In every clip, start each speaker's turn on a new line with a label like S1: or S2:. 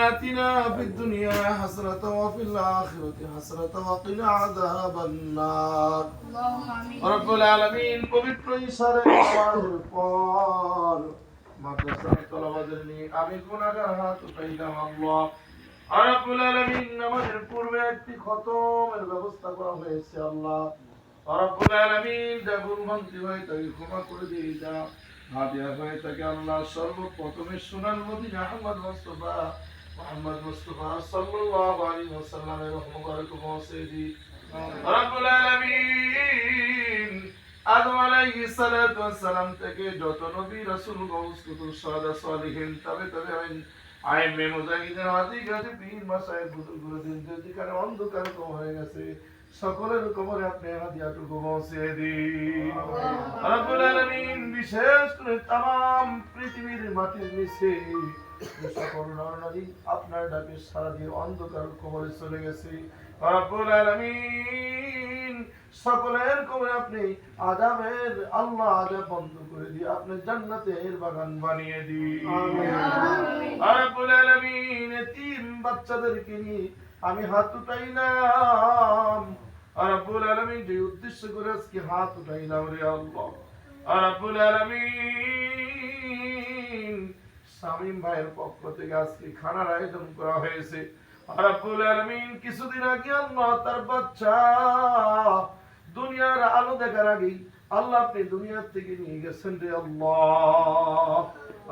S1: آتنا في الدنيا حسنة وفي الآخرة حسنة وقنا عذاب النار
S2: اللهم آمين
S1: رب العالمين পবিত্র ঈশারে নামাজের পর মাদ্রাসার তলাবাদের নিয়ে আমি গুনাহগার হাত উঠাইলাম আল্লাহ রব্বুল আলামিন নামাজের পূর্বে একটি খতমের ব্যবস্থা করা হয়েছে আল্লাহ রব্বুল আলামিন যা ভুলভ্রান্তি হয় তাকে ক্ষমা করে দিয়ে যা হাদিয়া হয়ে থাকে আল্লাহ সর্বপ্রথমে সোনার মদিনা মুহাম্মদ মুস্তাফা সাল্লাল্লাহু আলাইহি ওয়াসাল্লামের মুবারক পৌঁছে দি রব্বুল আলামিন আদম আলাইহিস সালাতু ওয়াস সালাম থেকে যত নবী রাসূল গাউস কুতুব সাহাবা সালিহিন তবে আইমে মুজাহিদিন হাদিগাতে পীর মাসায়ের বুজুর্গরা দিন যেখানে অন্ধকার কম হয়ে গেছে সকলের কবরে আপনি হাদিয়াটুকু পৌঁছে দিন রব্বুল আলামিন বিশেষ করে तमाम পৃথিবীর মাটির নিচে সকল নরনারী আপনার ডাকে সাড়া দিয়ে অন্ধকার কবরে চলে গেছে রব্বুল আলামিন সকলের কবরে আপনি আযাবের আল্লাহ আযাব বন্ধ করে দিয়ে আপনি জান্নাতের বাগান বানিয়ে দিন আমিন রব্বুল আলামিন এতিম বাচ্চাদেরকে নিয়ে আমি হাত উঠাইলাম রব্বুল আলামিন যে উদ্দেশ্য করে আজকে হাত উঠাইলাম রে আল্লাহ রব্বুল আলামিন শামীম ভাইয়ের পক্ষ থেকে আজকে খানার আয়োজন করা হয়েছে রব্বুল আলামিন কিছুদিন আগে আল্লাহ তার বাচ্চা দুনিয়ার আলো দেখার আগেই আল্লাহ আপনি দুনিয়া থেকে নিয়ে গেছেন রে আল্লাহ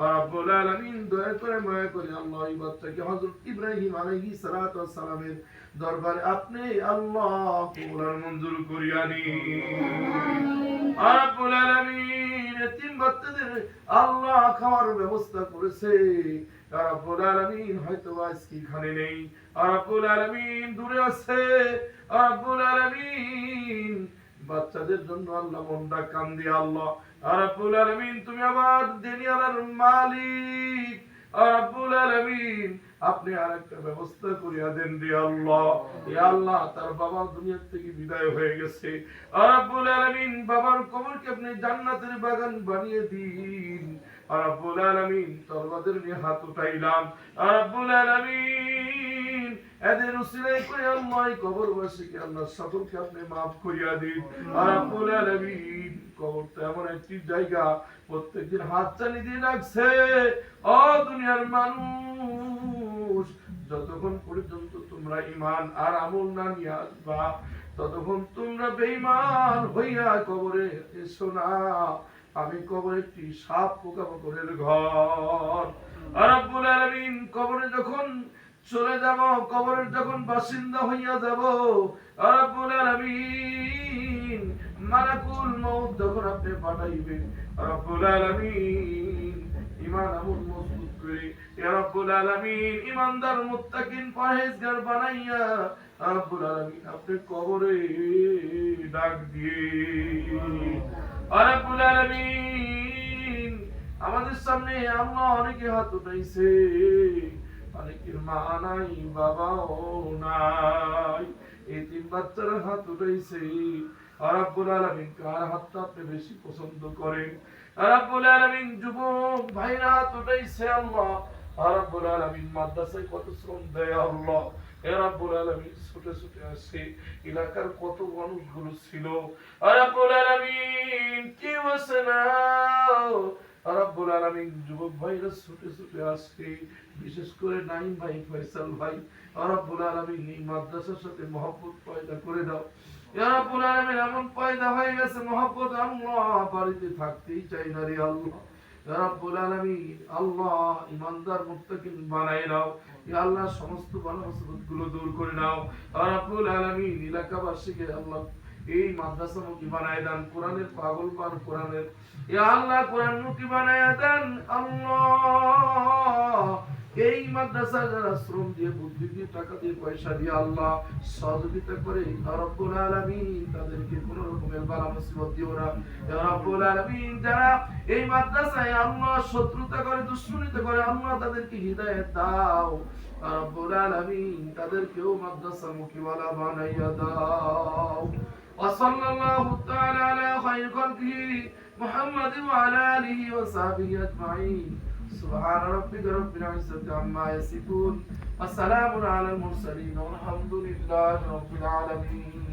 S1: রব্বুল আলামিন দয়া করে মায়া করে আল্লাহ এই বাচ্চাকে হযরত ইব্রাহিম আলাইহিস সালাতু ওয়াস সালামের দরবারে আপনি আল্লাহ কবুল মঞ্জুর করিয়া নিন রব্বুল আলামিন এতিম বাচ্চাদের আল্লাহ খাওয়ার ব্যবস্থা করেছে রব্বুল আলামিন হয়তো আজকে এখানে নেই রব্বুল আলামিন দূরে আছে রব্বুল আলামিন বাচ্চাদের জন্য আল্লাহ মনটা কান্দে আল্লাহ রব্বুল আলামিন তুমি আবার দুনিয়ার মালিক রব্বুল আলামিন আপনি আরেকটা ব্যবস্থা করিয়া দেন রে আল্লাহ ইয়া আল্লাহ তার বাবা দুনিয়া থেকে বিদায় হয়ে গেছে রব্বুল আলামিন বাবার কবরকে আপনি জান্নাতের বাগান বানিয়ে দিন রব্বুল আলামিন তরবাদের নিয়ে হাত উঠাইলাম রব্বুল আলামিন এদের উসিলায় করে আল্লাহ কবরবাসীকে আল্লাহ সকলকে আপনি maaf করিয়া দিন রব্বুল আলামিন কবরটা এমন একটি জায়গা প্রত্যেকদিন হাত চালিয়ে দিয়ে রাখছে ও দুনিয়ার মানুষ যতক্ষণ পর্যন্ত তোমরা ঈমান আর আমল না নিয়ে আসবা ততক্ষণ তোমরা বেঈমান হইয়া কবরে এসো না আমি কবরে একটি সাপ পোকামাকড়ের ঘর রব্বুল আলামিন কবরে যখন চলে যাব কবরের যখন বাসিন্দা হইয়া যাব রব্বুল আলামিন মালাকুল মউত যখন আপনি পাঠাইবেন রব্বুল আলামিন ঈমান আমল মজবুত করে ইয়া রব্বুল আলামিন ঈমানদার মুত্তাকিন পরহেজগার বানাইয়া রব্বুল আলামিন আপনি কবরে ডাক দিয়ে রব্বুল আলামিন আমাদের সামনে আল্লাহ অনেকে হাত উঠাইছে অনেকের মা নাই বাবাও নাই এই তিন বাচ্চারা হাত উঠাইছে রব্বুল আলামিন কার হাতটা আপনি বেশি পছন্দ করেন রব্বুল আলামিন যুবক ভাইরা হাত উঠাইছে আল্লাহ রব্বুল আলামিন মাদ্রাসায় কত শ্রম দেয় আল্লাহ হে রব্বুল আলামিন ছুটে ছুটে আসে এলাকার কত মানুষগুলো ছিল রব্বুল আলামিন কি বসে না রব্বুল আলামিন যুবক ভাইরা ছুটে ছুটে আসে বিশেষ করে নাইম ভাই ফয়সাল ভাই রব্বুল আলামিন এই মাদ্রাসার সাথে মহব্বত পয়দা করে দাও ইয়া রব্বুল আলামিন এমন পয়দা হয়ে গেছে মহব্বত আল্লাহ বাড়িতে থাকতেই চাই না রে আল্লাহ ইয়া রব্বুল আলামিন আল্লাহ ঈমানদার মুত্তাকিন বানায় নাও ইয়া আল্লাহ সমস্ত বালামুসিবতগুলো দূর করে নাও ইয়া রব্বুল আলামিন এলাকাবাসীকে আল্লাহ এই মাদ্রাসা মুখী বানায় দেন কোরআনের পাগল পান কোরআনের ইয়া আল্লাহ কোরআন মুখী বানায় দেন আল্লাহ এই মাদ্রাসা যারা শ্রম দিয়ে বুদ্ধি দিয়ে টাকা দিয়ে পয়সা দিয়ে আল্লাহ সহযোগিতা করে ইয়া রব্বুল আলামিন তাদেরকে কোনো রকমের বালা মুসিবত দিও না ইয়া রব্বুল আলামিন যারা এই মাদ্রাসায় আল্লাহ শত্রুতা করে দুশমনিতা করে আল্লাহ তাদেরকে হিদায়াত দাও ইয়া রব্বুল আলামিন তাদেরকেও মাদ্রাসা মুখী ওয়ালা বানাইয়া দাও وصلى الله تعالى على خير خلقه محمد وعلى آله وصحبه أجمعين سبحان ربك رب العزة عما يصفون ওয়া সালামুন আলাল মুরসালিন ওয়া আলহামদুলিল্লাহি রাব্বিল আলামিন।